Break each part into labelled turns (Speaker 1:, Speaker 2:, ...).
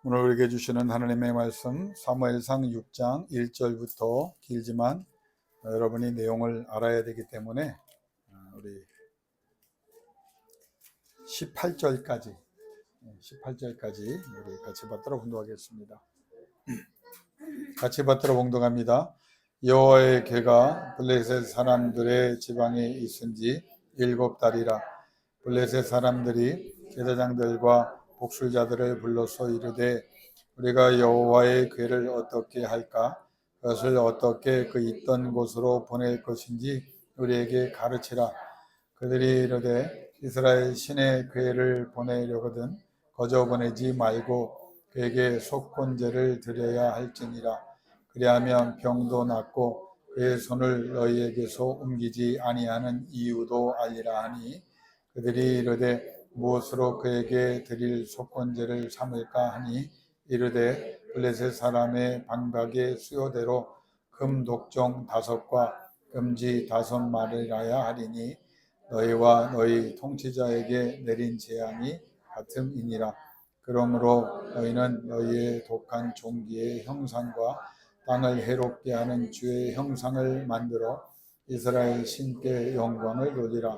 Speaker 1: 오늘 우리에게 주시는 하나님의 말씀 사무엘상 6장 1절부터 길지만 여러분이 내용을 알아야 되기 때문에 우리 18절까지 우리 같이 받들어 봉독하겠습니다. 같이 받들어 봉독합니다. 여호와의 궤가 블레셋 사람들의 지방에 있은지 7달이라. 블레셋 사람들이 제사장들과 복술자들을 불러서 이르되 우리가 여호와의 궤를 어떻게 할까? 그것을 어떻게 그 있던 곳으로 보낼 것인지 우리에게 가르치라. 그들이 이르되 이스라엘 신의 궤를 보내려거든 거저 보내지 말고 그에게 속건제를 드려야 할지니라. 그리하면 병도 낫고 그의 손을 너희에게서 옮기지 아니하는 이유도 알리라 하니 그들이 이르되 무엇으로 그에게 드릴 속건제를 삼을까 하니 이르되 블레셋 사람의 방박의 수요대로 금 독종 5과 금지 5마리라야 하리니 너희와 너희 통치자에게 내린 재앙이 같음이니라. 그러므로 너희는 너희의 독한 종기의 형상과 땅을 해롭게 하는 주의 형상을 만들어 이스라엘 신께 영광을 돌리라.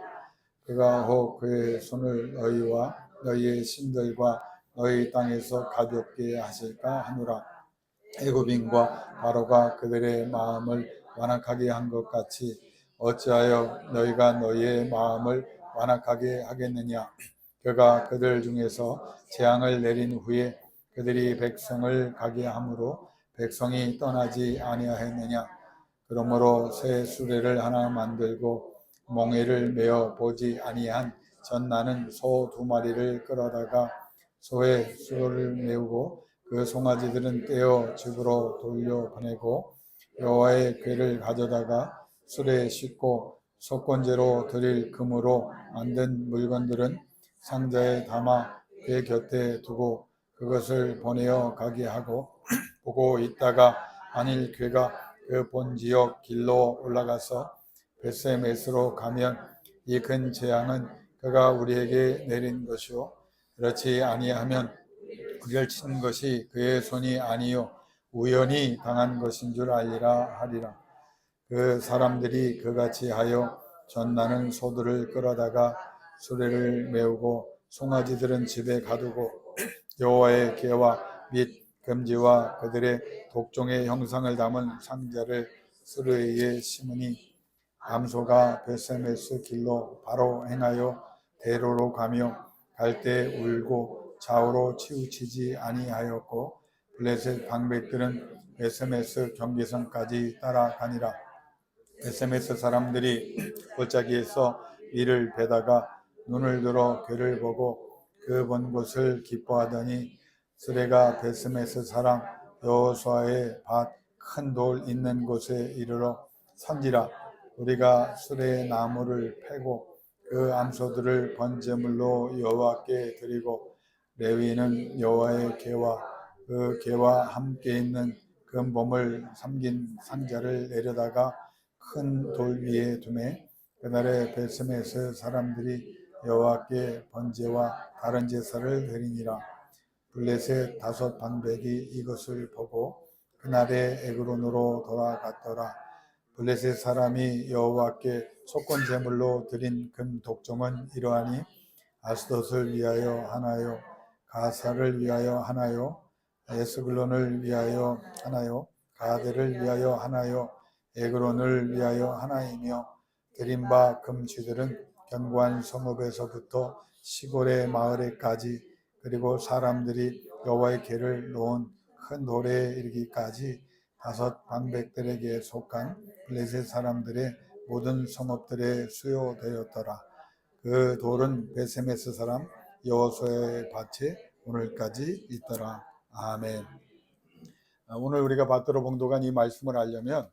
Speaker 1: 그가 혹 그의 손을 너희와 너희의 신들과 너희 땅에서 가볍게 하실까 하노라. 애굽인과 바로가 그들의 마음을 완악하게 한 것 같이 어찌하여 너희가 너희의 마음을 완악하게 하겠느냐. 그가 그들 중에서 재앙을 내린 후에 그들이 백성을 가게 함으로 백성이 떠나지 아니하였느냐. 그러므로 새 수레를 하나 만들고 멍에를 메어 보지 아니한 전나는 소 2마리를 끌어다가 소의 수로를 메우고 그 송아지들은 떼어 집으로 돌려보내고 여호와의 궤를 가져다가 수레에 싣고 속건제로 드릴 금으로 만든 물건들은 상자에 담아 궤 곁에 두고 그것을 보내어 가게 하고 보고 있다가 만일 궤가 그 본 지역 길로 올라가서 벳세메스로 가면 이 큰 재앙은 그가 우리에게 내린 것이요 그렇지 아니하면 우리를 친 것이 그의 손이 아니요 우연히 당한 것인 줄 알리라 하리라. 그 사람들이 그같이 하여 전나는 소들을 끌어다가 수레를 메우고 송아지들은 집에 가두고 여호와의 궤와 및 금지와 그들의 독종의 형상을 담은 상자를 수레에 심으니 암소가 벳세메스 길로 바로 행하여 대로로 가며 갈 때 울고 좌우로 치우치지 아니하였고 블레셋 방백들은 벳세메스 경계선까지 따라가니라. 벳세메스 사람들이 골짜기에서 이를 베다가 눈을 들어 궤를 보고 그 본 곳을 기뻐하더니 수레가 벳세메스 사람 여호수아의 밭 큰 돌 있는 곳에 이르러 선지라. 우리가 수레의 나무를 패고 그 암소들을 번제물로 여호와께 드리고 레위는 여호와의 궤와 그 궤와 함께 있는 금범을 삼긴 상자를 내려다가 큰 돌 위에 두매 그날에 벳세메스 사람들이 여호와께 번제와 다른 제사를 드리니라. 블레셋 5 방백이 이것을 보고 그날에 에그론으로 돌아갔더라. 블레셋 사람이 여호와께 속건 제물로 드린 금 독종은 이러하니 아스돗을 위하여 하나요, 가사를 위하여 하나요, 에스글론을 위하여 하나요, 가데를 위하여 하나요, 에그론을 위하여 하나이며 드린 바 금쥐들은 견고한 성읍에서부터 시골의 마을에까지 그리고 사람들이 여호와의 궤를 놓은 큰 돌에 이르기까지 5 방백들에게 속한 블레셋 사람들의 모든 성읍들에 수요되었더라. 그 돌은 벳세메스 사람 여호수아의 밭에 오늘까지 있더라. 아멘. 오늘 우리가 받들어 봉독한 이 말씀을 알려면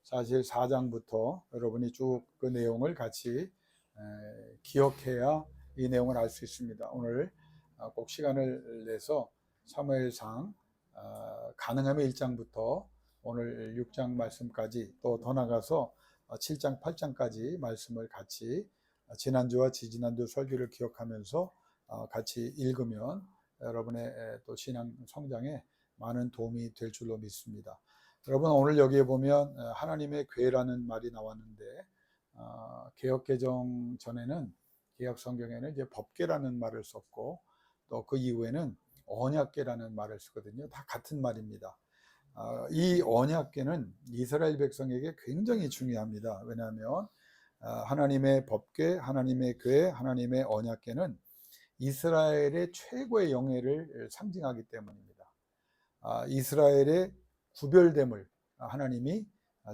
Speaker 1: 사실 4장부터 여러분이 쭉 그 내용을 같이 기억해야 이 내용을 알 수 있습니다. 오늘 꼭 시간을 내서 사무엘상 가능하면 1장부터 오늘 6장 말씀까지 또 더 나가서 7장 8장까지 말씀을 같이 지난주와 지지난주 설교를 기억하면서 같이 읽으면 여러분의 또 신앙 성장에 많은 도움이 될 줄로 믿습니다. 여러분, 오늘 여기에 보면 하나님의 궤라는 말이 나왔는데, 개역 개정 전에는, 개역 성경에는 이제 법궤라는 말을 썼고, 또 그 이후에는 언약궤라는 말을 쓰거든요. 다 같은 말입니다. 이 언약궤는 이스라엘 백성에게 굉장히 중요합니다. 왜냐하면 하나님의 법궤, 하나님의 궤, 하나님의 언약궤는 이스라엘의 최고의 영예를 상징하기 때문입니다. 이스라엘의 구별됨을 하나님이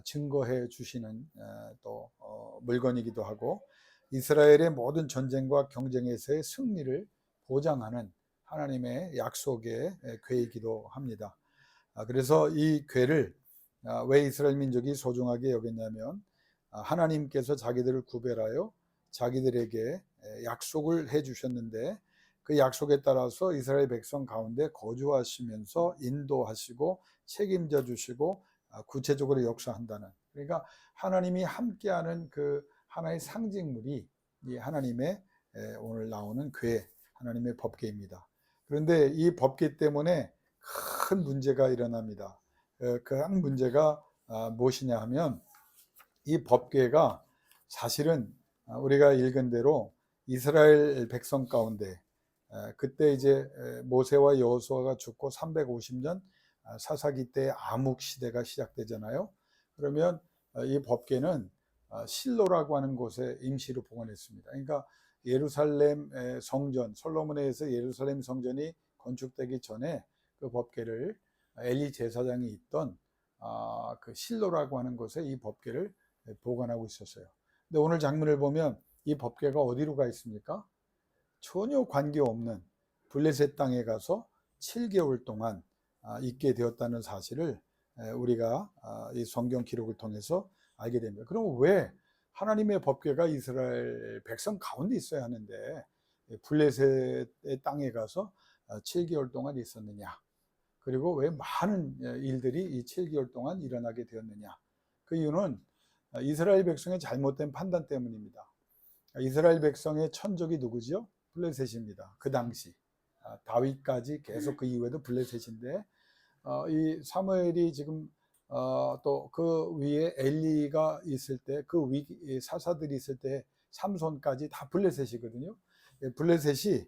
Speaker 1: 증거해 주시는 또 물건이기도 하고, 이스라엘의 모든 전쟁과 경쟁에서의 승리를 보장하는 하나님의 약속의 궤이기도 합니다. 그래서 이 궤를 왜 이스라엘 민족이 소중하게 여겼냐면, 하나님께서 자기들을 구별하여 자기들에게 약속을 해 주셨는데, 그 약속에 따라서 이스라엘 백성 가운데 거주하시면서 인도하시고 책임져 주시고 구체적으로 역사한다는, 그러니까 하나님이 함께하는 그 하나의 상징물이 이 하나님의 오늘 나오는 궤, 하나님의 법궤입니다. 그런데 이 법궤 때문에 큰 문제가 일어납니다. 그 문제가 무엇이냐 하면, 이 법궤가 사실은 우리가 읽은 대로 이스라엘 백성 가운데, 그때 이제 모세와 여호수아가 죽고 350년 사사기 때 암흑 시대가 시작되잖아요. 그러면 이 법궤는 실로라고 하는 곳에 임시로 보관했습니다. 그러니까 예루살렘 성전, 솔로몬에 의해서 예루살렘 성전이 건축되기 전에 그 법궤를 엘리 제사장이 있던 그 실로라고 하는 곳에 이 법궤를 보관하고 있었어요. 근데 오늘 장면을 보면 이 법궤가 어디로 가 있습니까? 전혀 관계없는 블레셋 땅에 가서 7개월 동안 있게 되었다는 사실을 우리가 이 성경 기록을 통해서 알게 됩니다. 그럼 왜 하나님의 법궤가 이스라엘 백성 가운데 있어야 하는데 블레셋의 땅에 가서 7개월 동안 있었느냐? 그리고 왜 많은 일들이 이 7개월 동안 일어나게 되었느냐? 그 이유는 이스라엘 백성의 잘못된 판단 때문입니다. 이스라엘 백성의 천적이 누구죠? 블레셋입니다. 그 당시 다윗까지 계속 그 이후에도 블레셋인데, 이 사무엘이 지금 또 그 위에 엘리가 있을 때, 그 위 사사들이 있을 때 삼손까지 다 블레셋이거든요. 블레셋이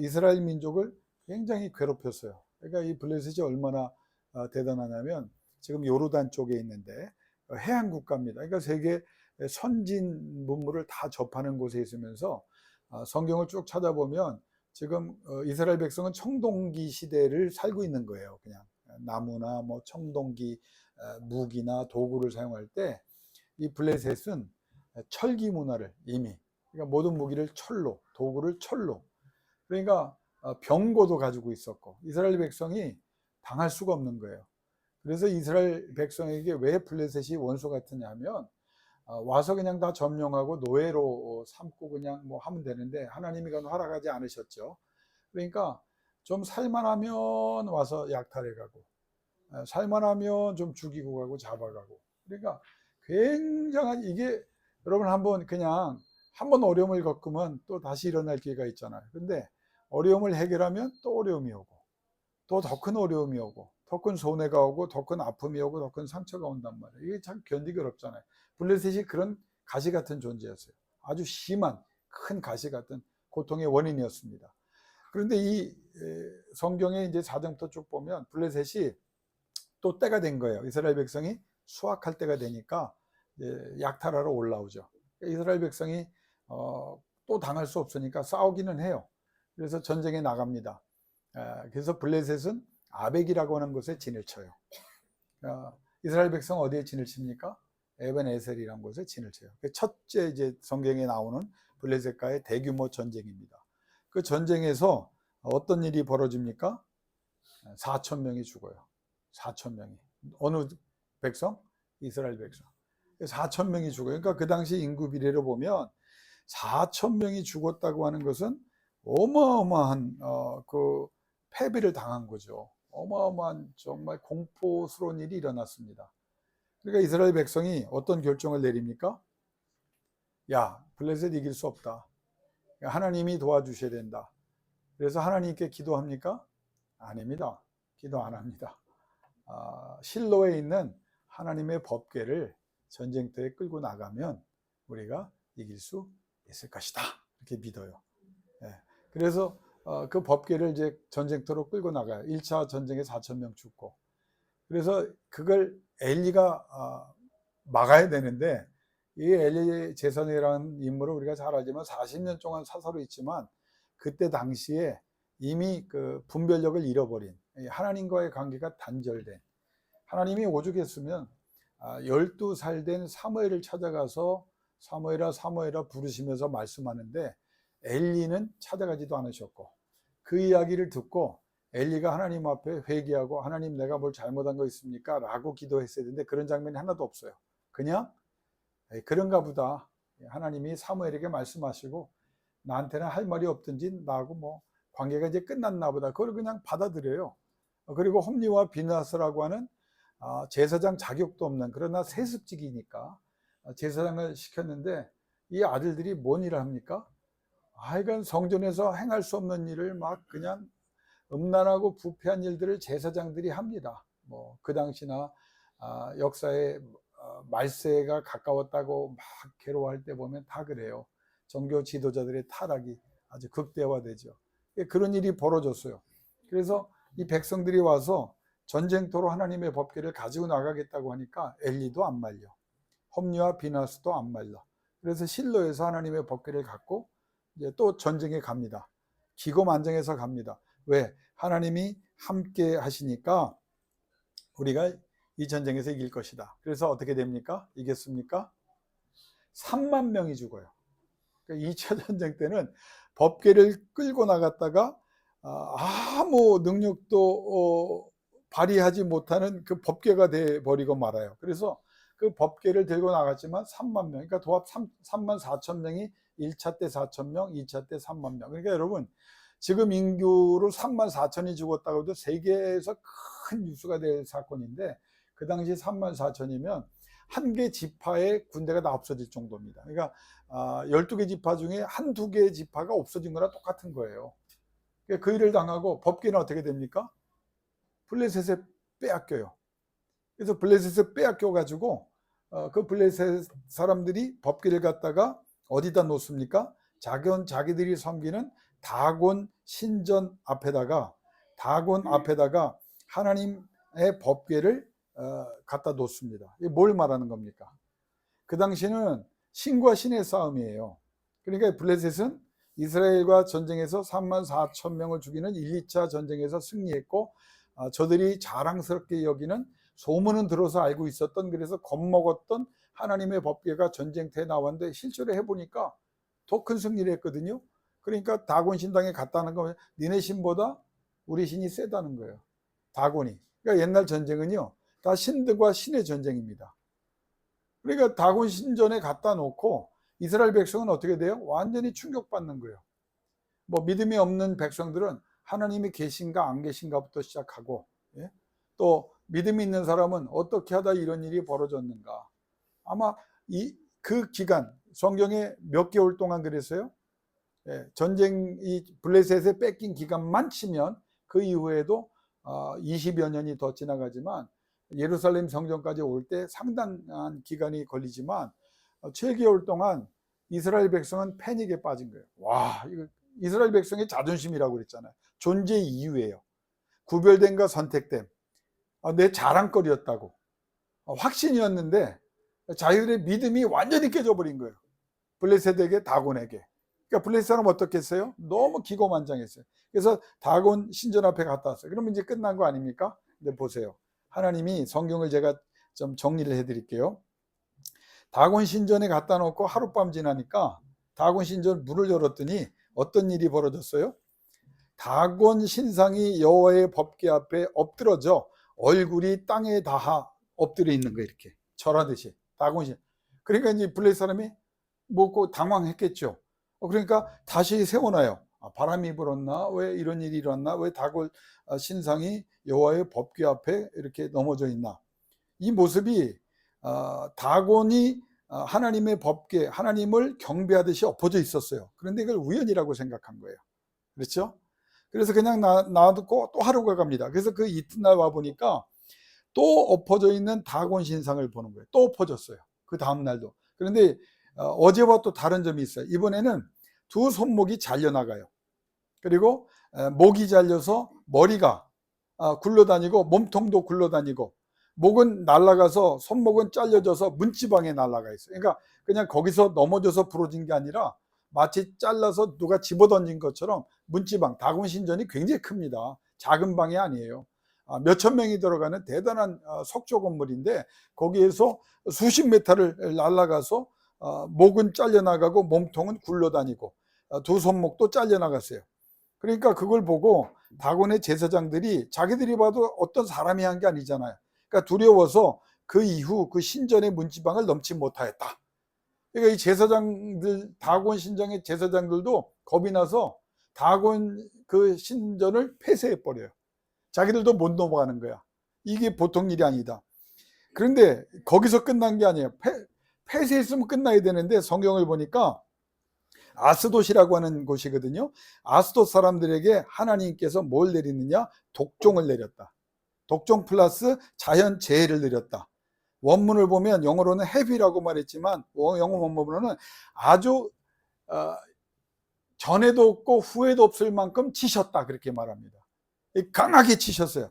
Speaker 1: 이스라엘 민족을 굉장히 괴롭혔어요. 그러니까 이 블레셋이 얼마나 대단하냐면, 지금 요르단 쪽에 있는데 해안 국가입니다. 그러니까 세계 선진 문물을 다 접하는 곳에 있으면서 성경을 쭉 찾아보면 지금 이스라엘 백성은 청동기 시대를 살고 있는 거예요. 그냥 나무나 뭐 청동기 무기나 도구를 사용할 때 이 블레셋은 철기 문화를 이미, 그러니까 모든 무기를 철로, 도구를 철로, 그러니까 병고도 가지고 있었고 이스라엘 백성이 당할 수가 없는 거예요. 그래서 이스라엘 백성에게 왜 블레셋이 원수 같으냐 하면, 와서 그냥 다 점령하고 노예로 삼고 그냥 뭐 하면 되는데 하나님이 그건 허락하지 않으셨죠. 그러니까 좀 살만하면 와서 약탈해 가고, 살만하면 좀 죽이고 가고 잡아가고, 그러니까 굉장한, 이게 여러분 한번 그냥 한번 어려움을 겪으면 또 다시 일어날 기회가 있잖아요. 근데 어려움을 해결하면 또 어려움이 오고, 또 더 큰 어려움이 오고, 더 큰 손해가 오고, 더 큰 아픔이 오고, 더 큰 상처가 온단 말이에요. 이게 참 견디기 어렵잖아요. 블레셋이 그런 가시 같은 존재였어요. 아주 심한 큰 가시 같은 고통의 원인이었습니다. 그런데 이 성경에 이제 사정부터 쭉 보면 블레셋이 또 때가 된 거예요. 이스라엘 백성이 수확할 때가 되니까 약탈하러 올라오죠. 이스라엘 백성이 또 당할 수 없으니까 싸우기는 해요. 그래서 전쟁에 나갑니다. 그래서 블레셋은 아벡이라고 하는 곳에 진을 쳐요. 이스라엘 백성 어디에 진을 칩니까? 에벤에셀이라는 곳에 진을 쳐요. 첫째 이제 성경에 나오는 블레셋과의 대규모 전쟁입니다. 그 전쟁에서 어떤 일이 벌어집니까? 4천 명이 죽어요. 4천 명이. 어느 백성? 이스라엘 백성. 4천 명이 죽어요. 그러니까 그 당시 인구 비례로 보면 4천 명이 죽었다고 하는 것은 어마어마한 그 패배를 당한 거죠. 어마어마한 정말 공포스러운 일이 일어났습니다. 그러니까 이스라엘 백성이 어떤 결정을 내립니까? 야, 블레셋 이길 수 없다. 하나님이 도와주셔야 된다. 그래서 하나님께 기도합니까? 아닙니다. 기도 안 합니다. 실로에 있는 하나님의 법궤를 전쟁터에 끌고 나가면 우리가 이길 수 있을 것이다. 이렇게 믿어요. 예. 그래서 그 법궤를 이제 전쟁터로 끌고 나가요. 1차 전쟁에 4천 명 죽고. 그래서 그걸 엘리가 막아야 되는데, 이 엘리 제사장이라는 인물을 우리가 잘 알지만 40년 동안 사사로 있지만 그때 당시에 이미 그 분별력을 잃어버린, 하나님과의 관계가 단절된, 하나님이 오죽했으면 12살 된 사무엘을 찾아가서 사무엘아 사무엘아 부르시면서 말씀하는데 엘리는 찾아가지도 않으셨고, 그 이야기를 듣고 엘리가 하나님 앞에 회개하고 하나님 내가 뭘 잘못한 거 있습니까? 라고 기도했어야 되는데 그런 장면이 하나도 없어요. 그냥 그런가 보다, 하나님이 사무엘에게 말씀하시고 나한테는 할 말이 없든지 나하고 뭐 관계가 이제 끝났나 보다, 그걸 그냥 받아들여요. 그리고 홈리와 비나스라고 하는 제사장 자격도 없는, 그러나 세습직이니까 제사장을 시켰는데 이 아들들이 뭔 일을 합니까? 하여간 성전에서 행할 수 없는 일을 막 그냥 음란하고 부패한 일들을 제사장들이 합니다. 뭐 그 당시나 역사에 말세가 가까웠다고 막 괴로워할 때 보면 다 그래요. 종교 지도자들의 타락이 아주 극대화되죠. 그런 일이 벌어졌어요. 그래서 이 백성들이 와서 전쟁터로 하나님의 법궤를 가지고 나가겠다고 하니까 엘리도 안 말려, 홈리와 비나스도 안 말려. 그래서 실로에서 하나님의 법궤를 갖고 이제 또 전쟁에 갑니다. 기고만장해서 갑니다. 왜? 하나님이 함께 하시니까 우리가 이 전쟁에서 이길 것이다. 그래서 어떻게 됩니까? 이겼습니까? 3만 명이 죽어요. 그러니까 2차 전쟁 때는 법궤를 끌고 나갔다가 아무 능력도 발휘하지 못하는 그 법궤가 돼 버리고 말아요. 그래서 그 법궤를 들고 나갔지만 3만 명, 그러니까 도합 3만 4천 명이 1차 때 4천 명, 2차 때 3만 명. 그러니까 여러분, 지금 인구로 3만 4천이 죽었다고 해도 세계에서 큰 뉴스가 될 사건인데, 그 당시 3만 4천이면 한 개 지파의 군대가 다 없어질 정도입니다. 그러니까 12개 지파 중에 한두 개의 지파가 없어진 거랑 똑같은 거예요. 그 일을 당하고 법궤는 어떻게 됩니까? 블레셋에 빼앗겨요. 그래서 블레셋에 빼앗겨 가지고 그 블레셋 사람들이 법궤를 갖다가 어디다 놓습니까? 자기들이 섬기는 다곤 신전 앞에다가, 다곤 앞에다가 하나님의 법궤를 갖다 놓습니다. 이게 뭘 말하는 겁니까? 그 당시는 신과 신의 싸움이에요. 그러니까 블레셋은 이스라엘과 전쟁에서 3만 4천 명을 죽이는 1, 2차 전쟁에서 승리했고, 저들이 자랑스럽게 여기는, 소문은 들어서 알고 있었던, 그래서 겁먹었던 하나님의 법궤가 전쟁터에 나왔는데 실제로 해보니까 더 큰 승리를 했거든요. 그러니까 다곤 신당에 갔다는 거면 니네 신보다 우리 신이 세다는 거예요. 다곤이. 그러니까 옛날 전쟁은요, 다 신들과 신의 전쟁입니다. 그러니까 다곤 신전에 갖다 놓고 이스라엘 백성은 어떻게 돼요? 완전히 충격받는 거예요. 뭐 믿음이 없는 백성들은 하나님이 계신가 안 계신가부터 시작하고, 또 믿음이 있는 사람은 어떻게 하다 이런 일이 벌어졌는가. 아마 그 기간, 성경에 몇 개월 동안 그랬어요. 전쟁이 블레셋에 뺏긴 기간만 치면 그 이후에도 20여 년이 더 지나가지만 예루살렘 성전까지 올 때 상당한 기간이 걸리지만 7개월 동안 이스라엘 백성은 패닉에 빠진 거예요. 와, 이거 이스라엘 백성의 자존심이라고 그랬잖아요. 존재 이유예요. 구별됨과 선택됨, 내 자랑거리였다고, 확신이었는데 자기들의 믿음이 완전히 깨져버린 거예요. 블레셋에게, 다곤에게. 그러니까 블레셋 사람 어떻게 했어요? 너무 기고만장했어요. 그래서 다곤 신전 앞에 갔다 왔어요. 그러면 이제 끝난 거 아닙니까? 근데 보세요. 하나님이, 성경을 제가 좀 정리를 해드릴게요. 다곤 신전에 갖다 놓고 하룻밤 지나니까 다곤 신전 문을 열었더니 어떤 일이 벌어졌어요? 다곤 신상이 여호와의 법궤 앞에 엎드러져 얼굴이 땅에 닿아 엎드려 있는 거예요. 이렇게 절하듯이. 다곤 신. 그러니까 이제 블레셋 사람이 뭐고 당황했겠죠. 그러니까 다시 세워놔요. 바람이 불었나? 왜 이런 일이 일어났나? 왜 다곤 신상이 여호와의 법궤 앞에 이렇게 넘어져 있나? 이 모습이 다곤이 하나님의 법궤, 하나님을 경배하듯이 엎어져 있었어요. 그런데 이걸 우연이라고 생각한 거예요. 그렇죠? 그래서 그냥 놔두고 또 하루가 갑니다. 그래서 그 이튿날 와 보니까 또 엎어져 있는 다곤 신상을 보는 거예요. 또 엎어졌어요. 그 다음날도. 그런데 어제와 또 다른 점이 있어요. 이번에는 두 손목이 잘려나가요. 그리고 목이 잘려서 머리가 굴러다니고 몸통도 굴러다니고, 목은 날아가서 손목은 잘려져서 문지방에 날아가 있어요. 그러니까 그냥 거기서 넘어져서 부러진 게 아니라 마치 잘라서 누가 집어던진 것처럼 문지방, 다곤 신전이 굉장히 큽니다. 작은 방이 아니에요. 몇천 명이 들어가는 대단한 석조 건물인데, 거기에서 수십 메타를 날아가서 목은 잘려나가고 몸통은 굴러다니고 두 손목도 잘려나갔어요. 그러니까 그걸 보고 다곤의 제사장들이 자기들이 봐도 어떤 사람이 한 게 아니잖아요. 그러니까 두려워서 그 이후 그 신전의 문지방을 넘지 못하였다. 그러니까 이 제사장들, 다곤 신전의 제사장들도 겁이 나서 다곤 그 신전을 폐쇄해 버려요. 자기들도 못 넘어가는 거야. 이게 보통 일이 아니다. 그런데 거기서 끝난 게 아니에요. 폐쇄했으면 끝나야 되는데, 성경을 보니까 아스돗이라고 하는 곳이거든요. 아스돗 사람들에게 하나님께서 뭘 내리느냐? 독종을 내렸다. 독종 플러스 자연 재해를 내렸다. 원문을 보면 영어로는 heavy라고 말했지만 영어 원문으로는 아주 전에도 없고 후에도 없을 만큼 치셨다, 그렇게 말합니다. 강하게 치셨어요.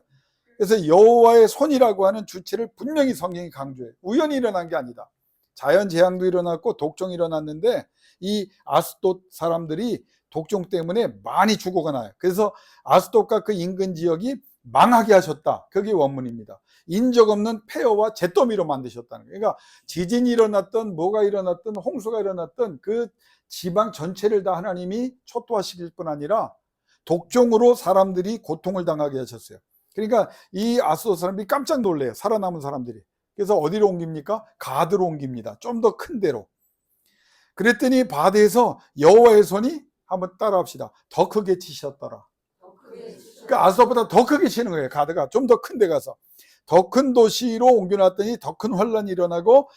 Speaker 1: 그래서 여호와의 손이라고 하는 주체를 분명히 성경이 강조해요. 우연히 일어난 게 아니다. 자연 재앙도 일어났고 독종이 일어났는데, 이 아스돗 사람들이 독종 때문에 많이 죽어가 나요. 그래서 아스돗과 그 인근 지역이 망하게 하셨다. 그게 원문입니다. 인적 없는 폐허와 잿더미로 만드셨다는 거예요. 그러니까 지진이 일어났던 뭐가 일어났던 홍수가 일어났던 그 지방 전체를 다 하나님이 초토화시킬 뿐 아니라 독종으로 사람들이 고통을 당하게 하셨어요. 그러니까 이 아스돗 사람들이 깜짝 놀래요. 살아남은 사람들이. 그래서 어디로 옮깁니까? 가드로 옮깁니다. 좀 더 큰 데로. 그랬더니 바다에서 여호와의 손이, 한번 따라 합시다, 더 크게 치셨더라. 그러니까 아스돗보다 더 크게 치는 거예요. 가드가 좀 더 큰 데 가서 더 큰 도시로 옮겨놨더니 더 큰 환란이 일어나고,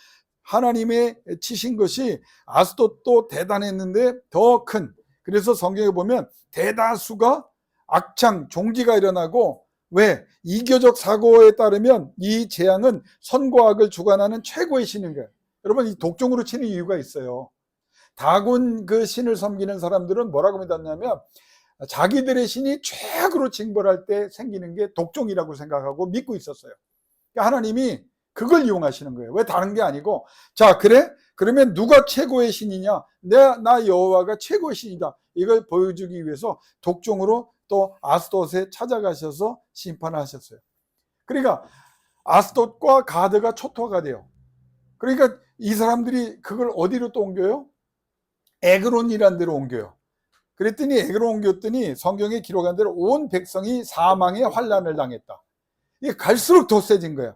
Speaker 1: 하나님의 치신 것이 아스돗도 대단했는데 더 큰, 그래서 성경에 보면 대다수가 악창, 종기가 일어나고, 왜? 이교적 사고에 따르면 이 재앙은 선과 악을 주관하는 최고의 신인 거예요. 여러분, 이 독종으로 치는 이유가 있어요. 다곤 그 신을 섬기는 사람들은 뭐라고 믿었냐면, 자기들의 신이 최악으로 징벌할 때 생기는 게 독종이라고 생각하고 믿고 있었어요. 그러니까 하나님이 그걸 이용하시는 거예요. 왜? 다른 게 아니고, 자, 그래? 그러면 누가 최고의 신이냐? 나 여호와가 최고의 신이다. 이걸 보여주기 위해서 독종으로 또 아스돗에 찾아가셔서 심판하셨어요. 그러니까 아스돗과 가드가 초토화가 돼요. 그러니까 이 사람들이 그걸 어디로 또 옮겨요? 에그론이라는 데로 옮겨요. 그랬더니 에그론 옮겼더니 성경에 기록한 대로 온 백성이 사망의 환란을 당했다. 이게 갈수록 더 세진 거야.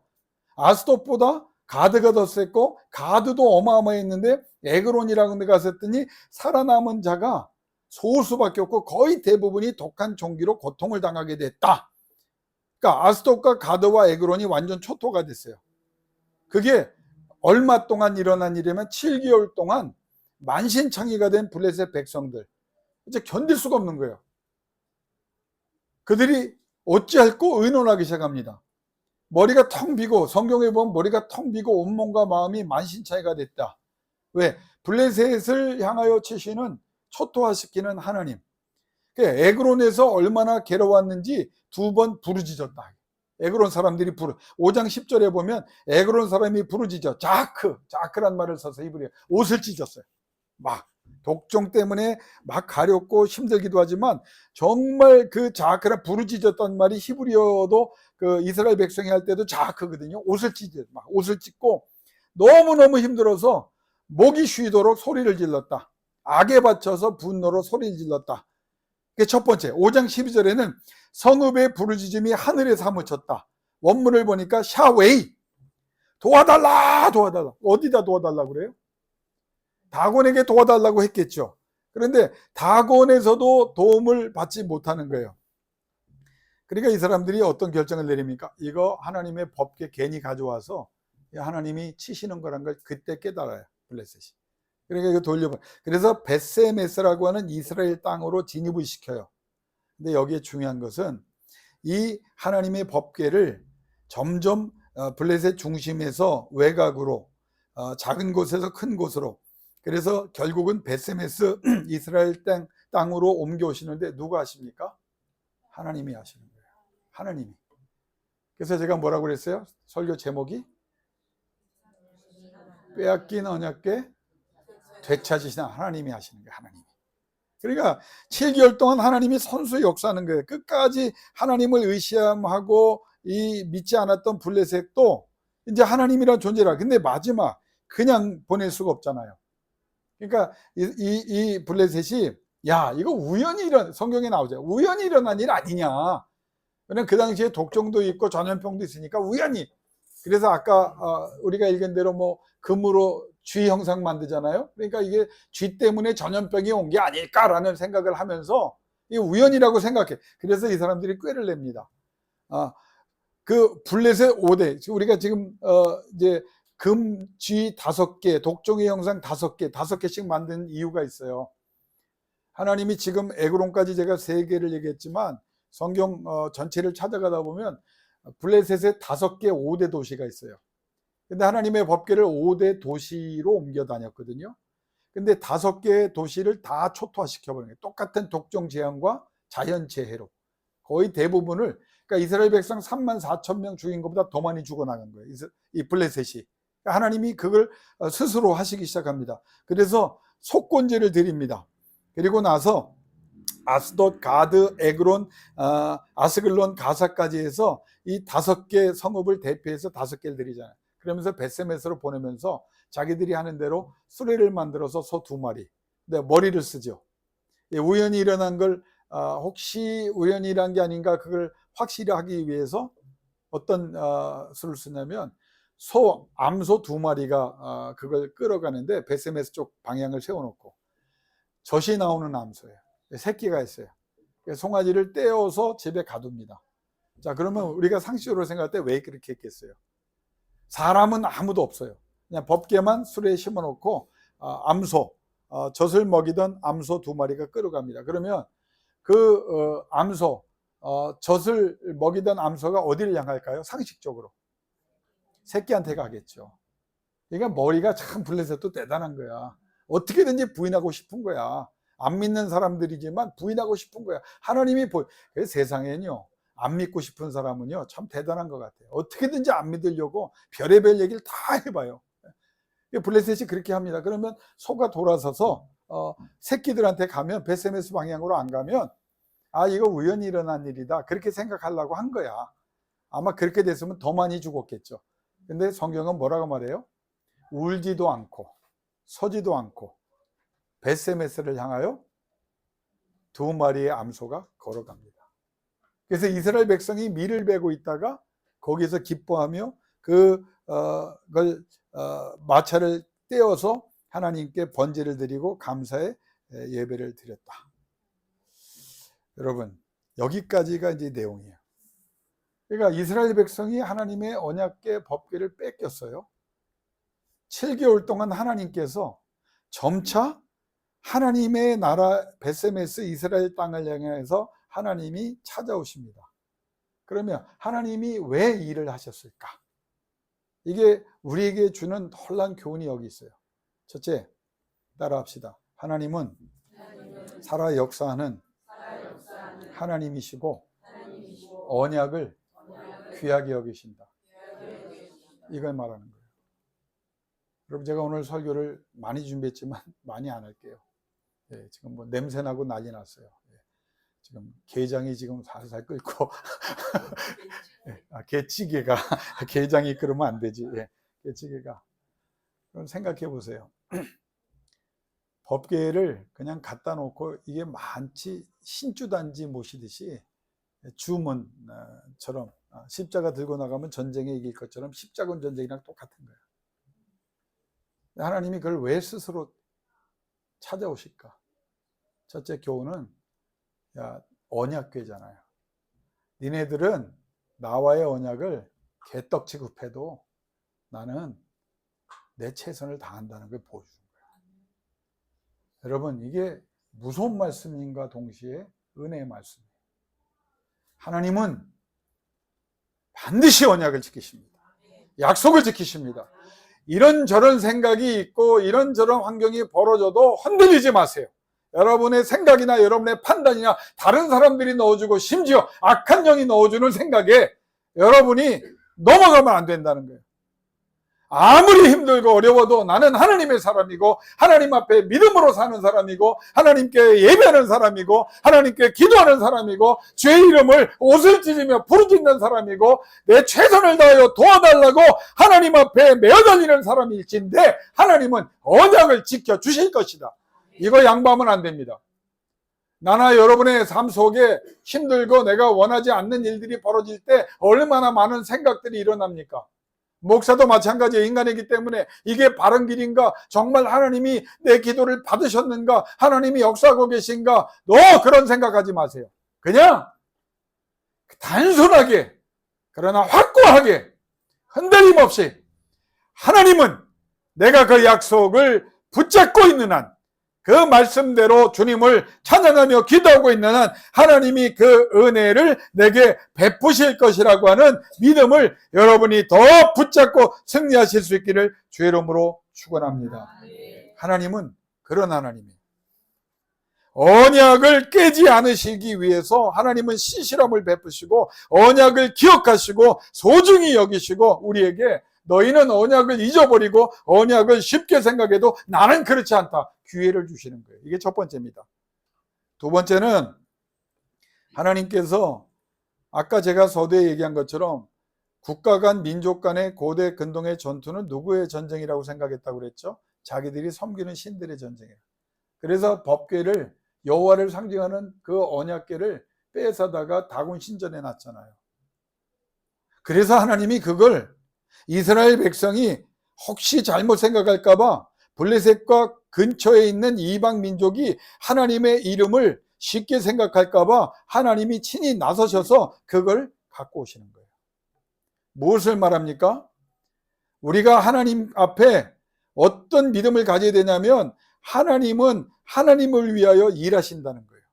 Speaker 1: 아스돗보다 가드가 더 셌고, 가드도 어마어마했는데 에그론이라는 데 갔었더니 살아남은 자가 소수밖에 없고 거의 대부분이 독한 종기로 고통을 당하게 됐다. 그러니까 아스돗과 가드와 에그론이 완전 초토가 됐어요. 그게 얼마 동안 일어난 일이면 7개월 동안 만신창이가 된 블레셋 백성들, 이제 견딜 수가 없는 거예요. 그들이 어찌할꼬 의논하기 시작합니다. 머리가 텅 비고, 성경에 보면 머리가 텅 비고 온몸과 마음이 만신창이가 됐다. 왜? 블레셋을 향하여 치시는, 초토화시키는 하나님. 에그론에서 얼마나 괴로웠는지 두 번 부르짖었다. 에그론 사람들이 5장 10절에 보면 에그론 사람이 부르짖어. 자크란 말을 써서 히브리어 옷을 찢었어요. 막 독종 때문에 막 가렵고 힘들기도 하지만, 정말 그 자크라 부르짖었던 말이 히브리어도 그 이스라엘 백성이 할 때도 자크거든요. 옷을 찢고 너무너무 힘들어서 목이 쉬도록 소리를 질렀다. 악에 받쳐서 분노로 소리를 질렀다. 그게 첫 번째. 5장 12절에는 성읍의 부르짖음이 하늘에 사무쳤다. 원문을 보니까 샤웨이, 도와달라. 어디다 도와달라고 그래요? 다곤에게 도와달라고 했겠죠. 그런데 다곤에서도 도움을 받지 못하는 거예요. 그러니까 이 사람들이 어떤 결정을 내립니까? 이거 하나님의 법궤 괜히 가져와서 하나님이 치시는 거란 걸 그때 깨달아요, 블레셋이. 그러니까 이거 돌려봐. 그래서 벳세메스라고 하는 이스라엘 땅으로 진입을 시켜요. 근데 여기에 중요한 것은 이 하나님의 법궤를 점점 블레셋 중심에서 외곽으로 작은 곳에서 큰 곳으로, 그래서 결국은 베세메스 이스라엘 땅으로 옮겨오시는데 누가 하십니까? 하나님이 하시는 거예요. 하나님이. 그래서 제가 뭐라고 그랬어요? 설교 제목이 빼앗긴 언약궤 되찾으시는 하나님이 하시는 거예요. 하나님이. 그러니까 7개월 동안 하나님이 선수 역사하는 거예요. 끝까지 하나님을 의심하고 이 믿지 않았던 블레셋도 이제 하나님이란 존재라. 근데 마지막 그냥 보낼 수가 없잖아요. 그러니까 이 블레셋이 야 이거 우연히 성경에 나오죠. 우연히 일어난 일 아니냐. 왜냐면 그 당시에 독종도 있고 전염병도 있으니까 우연히. 그래서 아까 우리가 읽은 대로 뭐 금으로 쥐 형상 만들잖아요. 그러니까 이게 쥐 때문에 전염병이 온 게 아닐까라는 생각을 하면서 이 우연이라고 생각해. 그래서 이 사람들이 꾀를 냅니다. 그 블레셋 5대 우리가 지금 이제 금, 쥐 5개, 독종의 형상 5개씩 만든 이유가 있어요. 하나님이 지금 에그론까지 제가 3개를 얘기했지만 성경 전체를 찾아가다 보면 블레셋에 5개 5대 도시가 있어요. 근데 하나님의 법궤를 5대 도시로 옮겨 다녔거든요. 근데 5개의 도시를 다 초토화시켜버린 거예요. 똑같은 독종 재앙과 자연재해로 거의 대부분을, 그러니까 이스라엘 백성 34,000명 죽인 것보다 더 많이 죽어나간 거예요. 이 블레셋이. 그러니까 하나님이 그걸 스스로 하시기 시작합니다. 그래서 속건제를 드립니다. 그리고 나서 아스돗, 가드, 에그론, 아스글론, 가사까지 해서 이 5개 성읍을 대표해서 5개를 드리잖아요. 그러면서 베세메스로 보내면서 자기들이 하는 대로 수레를 만들어서 소 2마리, 근데 머리를 쓰죠. 우연히 일어난 걸 혹시 우연히 일어난 게 아닌가 그걸 확실히 하기 위해서 어떤 수를 쓰냐면 암소 2마리가 그걸 끌어가는데 베세메스 쪽 방향을 세워놓고 젖이 나오는 암소예요. 새끼가 있어요. 송아지를 떼어서 집에 가둡니다. 자, 그러면 우리가 상식적으로 생각할 때 왜 그렇게 했겠어요? 사람은 아무도 없어요. 그냥 법궤만 수레에 심어놓고 암소, 젖을 먹이던 암소 2마리가 끌어갑니다. 그러면 그 암소, 젖을 먹이던 암소가 어디를 향할까요? 상식적으로 새끼한테 가겠죠. 그러니까 머리가 참 블레셋도 대단한 거야. 어떻게든지 부인하고 싶은 거야. 안 믿는 사람들이지만 부인하고 싶은 거야. 하나님이 세상에는요, 안 믿고 싶은 사람은요 참 대단한 것 같아요. 어떻게든지 안 믿으려고 별의별 얘기를 다 해봐요. 블레셋이 그렇게 합니다. 그러면 소가 돌아서서 새끼들한테 가면 베세메스 방향으로 안 가면 이거 우연히 일어난 일이다 그렇게 생각하려고 한 거야. 아마 그렇게 됐으면 더 많이 죽었겠죠. 근데 성경은 뭐라고 말해요? 울지도 않고 서지도 않고 베세메스를 향하여 2마리의 암소가 걸어갑니다. 그래서 이스라엘 백성이 밀을 베고 있다가 거기서 기뻐하며 그걸 마차를 떼어서 하나님께 번제를 드리고 감사의 예배를 드렸다. 여러분, 여기까지가 이제 내용이에요. 그러니까 이스라엘 백성이 하나님의 언약궤 법궤를 뺏겼어요. 7개월 동안 하나님께서 점차 하나님의 나라 베세메스 이스라엘 땅을 향해서 하나님이 찾아오십니다. 그러면 하나님이 왜 일을 하셨을까? 이게 우리에게 주는 놀라운 교훈이 여기 있어요. 첫째, 따라합시다. 하나님은 살아 역사하는 하나님이시고 언약을 귀하게 여기신다. 이걸 말하는 거예요. 여러분, 제가 오늘 설교를 많이 준비했지만 많이 안 할게요. 지금 뭐 냄새나고 난리 났어요. 지금 게장이 지금 살살 끓고 게찌개가 게장이 끓으면 안 되지. 게찌개가. 그럼 생각해 보세요. 법궤를 그냥 갖다 놓고 이게 많지 신주단지 모시듯이 주문처럼 십자가 들고 나가면 전쟁에 이길 것처럼 십자군 전쟁이랑 똑같은 거예요. 하나님이 그걸 왜 스스로 찾아오실까? 첫째 교훈은 언약궤잖아요. 니네들은 나와의 언약을 개떡 취급해도 나는 내 최선을 다한다는 걸 보여주는 거예요. 여러분, 이게 무서운 말씀인가 동시에 은혜의 말씀이에요. 하나님은 반드시 언약을 지키십니다. 약속을 지키십니다. 이런저런 생각이 있고 이런저런 환경이 벌어져도 흔들리지 마세요. 여러분의 생각이나 여러분의 판단이나 다른 사람들이 넣어주고 심지어 악한 영이 넣어주는 생각에 여러분이 넘어가면 안 된다는 거예요. 아무리 힘들고 어려워도 나는 하나님의 사람이고 하나님 앞에 믿음으로 사는 사람이고 하나님께 예배하는 사람이고 하나님께 기도하는 사람이고 주의 이름을 옷을 찢으며 부르짖는 사람이고 내 최선을 다하여 도와달라고 하나님 앞에 매어달리는 사람일진데 하나님은 언약을 지켜주실 것이다. 이거 양보하면 안 됩니다. 나나 여러분의 삶 속에 힘들고 내가 원하지 않는 일들이 벌어질 때 얼마나 많은 생각들이 일어납니까? 목사도 마찬가지예요. 인간이기 때문에 이게 바른 길인가? 정말 하나님이 내 기도를 받으셨는가? 하나님이 역사하고 계신가? 그런 생각하지 마세요. 그냥 단순하게 그러나 확고하게 흔들림 없이 하나님은 내가 그 약속을 붙잡고 있는 한 그 말씀대로 주님을 찬양하며 기도하고 있는 한 하나님이 그 은혜를 내게 베푸실 것이라고 하는 믿음을 여러분이 더 붙잡고 승리하실 수 있기를 주의 이름으로 축원합니다. 하나님은 그런 하나님이에요. 언약을 깨지 않으시기 위해서 하나님은 신실함을 베푸시고 언약을 기억하시고 소중히 여기시고 우리에게 너희는 언약을 잊어버리고 언약을 쉽게 생각해도 나는 그렇지 않다. 기회를 주시는 거예요. 이게 첫 번째입니다. 두 번째는 하나님께서 아까 제가 서두에 얘기한 것처럼 국가 간 민족 간의 고대 근동의 전투는 누구의 전쟁이라고 생각했다고 그랬죠? 자기들이 섬기는 신들의 전쟁이에요. 그래서 법궤를 여호와를 상징하는 그 언약궤를 빼앗아다가 다곤 신전에 놨잖아요. 그래서 하나님이 그걸 이스라엘 백성이 혹시 잘못 생각할까 봐 블레셋과 근처에 있는 이방 민족이 하나님의 이름을 쉽게 생각할까 봐 하나님이 친히 나서셔서 그걸 갖고 오시는 거예요. 무엇을 말합니까? 우리가 하나님 앞에 어떤 믿음을 가져야 되냐면 하나님은 하나님을 위하여 일하신다는 거예요.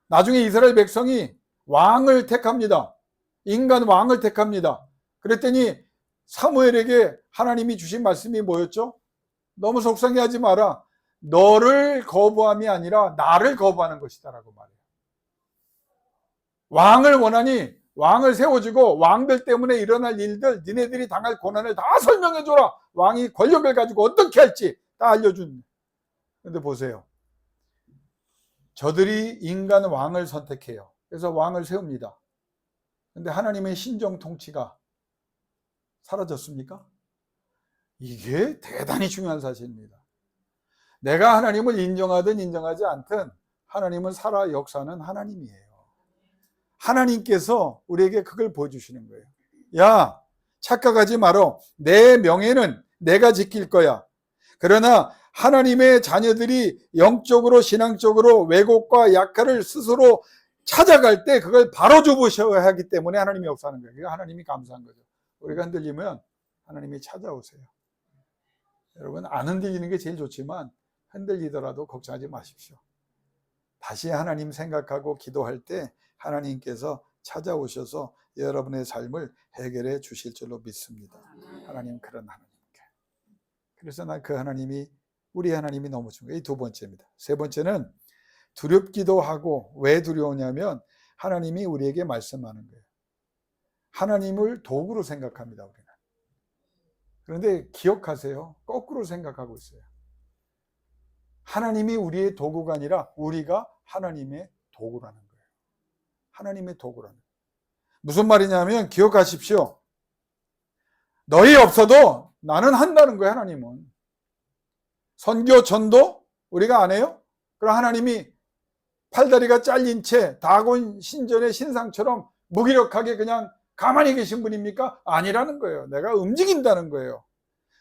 Speaker 1: 나중에 이스라엘 백성이 왕을 택합니다. 인간 왕을 택합니다. 그랬더니 사무엘에게 하나님이 주신 말씀이 뭐였죠? 너무 속상해하지 마라. 너를 거부함이 아니라 나를 거부하는 것이다 라고 말해요. 왕을 원하니 왕을 세워주고 왕들 때문에 일어날 일들, 니네들이 당할 고난을 다 설명해줘라. 왕이 권력을 가지고 어떻게 할지 다 알려준. 그런데 보세요. 저들이 인간 왕을 선택해요. 그래서 왕을 세웁니다. 그런데 하나님의 신정 통치가 사라졌습니까? 이게 대단히 중요한 사실입니다. 내가 하나님을 인정하든 인정하지 않든 하나님은 살아 역사는 하나님이에요. 하나님께서 우리에게 그걸 보여주시는 거예요. 야, 착각하지 말어. 내 명예는 내가 지킬 거야. 그러나 하나님의 자녀들이 영적으로 신앙적으로 왜곡과 약화를 스스로 찾아갈 때 그걸 바로 접으셔야 하기 때문에 하나님이 역사하는 거예요. 그러니까 하나님이 감사한 거죠. 우리가 흔들리면 하나님이 찾아오세요. 여러분, 안 흔들리는 게 제일 좋지만 흔들리더라도 걱정하지 마십시오. 다시 하나님 생각하고 기도할 때 하나님께서 찾아오셔서 여러분의 삶을 해결해 주실 줄로 믿습니다. 하나님 그런 하나님께. 그래서 난 그 하나님이 우리 하나님이 너무 중요해요. 이 두 번째입니다. 세 번째는 두렵기도 하고 왜 두려우냐면 하나님이 우리에게 말씀하는 거예요. 하나님을 도구로 생각합니다. 우리는. 그런데 기억하세요. 거꾸로 생각하고 있어요. 하나님이 우리의 도구가 아니라 우리가 하나님의 도구라는 거예요. 하나님의 도구라는 거예요. 무슨 말이냐면 기억하십시오. 너희 없어도 나는 한다는 거예요. 하나님은. 선교 전도 우리가 안 해요? 그럼 하나님이 팔다리가 잘린 채 다곤 신전의 신상처럼 무기력하게 그냥 가만히 계신 분입니까? 아니라는 거예요. 내가 움직인다는 거예요.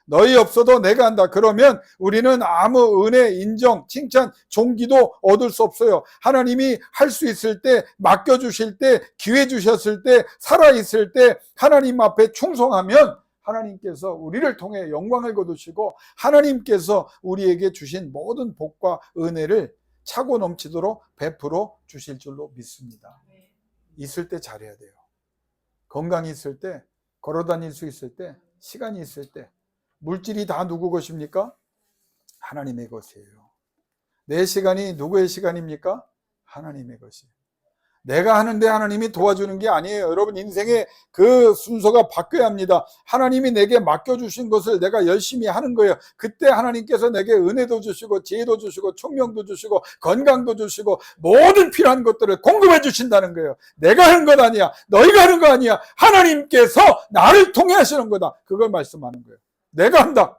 Speaker 1: 너희 없어도 내가 한다. 그러면 우리는 아무 은혜, 인정, 칭찬, 존귀도 얻을 수 없어요. 하나님이 할 수 있을 때, 맡겨주실 때, 기회 주셨을 때, 살아있을 때 하나님 앞에 충성하면 하나님께서 우리를 통해 영광을 거두시고 하나님께서 우리에게 주신 모든 복과 은혜를 차고 넘치도록 베풀어 주실 줄로 믿습니다. 있을 때 잘해야 돼요. 건강이 있을 때, 걸어 다닐 수 있을 때, 시간이 있을 때. 물질이 다 누구 것입니까? 하나님의 것이에요. 내 시간이 누구의 시간입니까? 하나님의 것이에요. 내가 하는데 하나님이 도와주는 게 아니에요. 여러분, 인생의 그 순서가 바뀌어야 합니다. 하나님이 내게 맡겨주신 것을 내가 열심히 하는 거예요. 그때 하나님께서 내게 은혜도 주시고 지혜도 주시고 총명도 주시고 건강도 주시고 모든 필요한 것들을 공급해 주신다는 거예요. 내가 하는 것 아니야. 너희가 하는 거 아니야. 하나님께서 나를 통해 하시는 거다. 그걸 말씀하는 거예요. 내가 한다.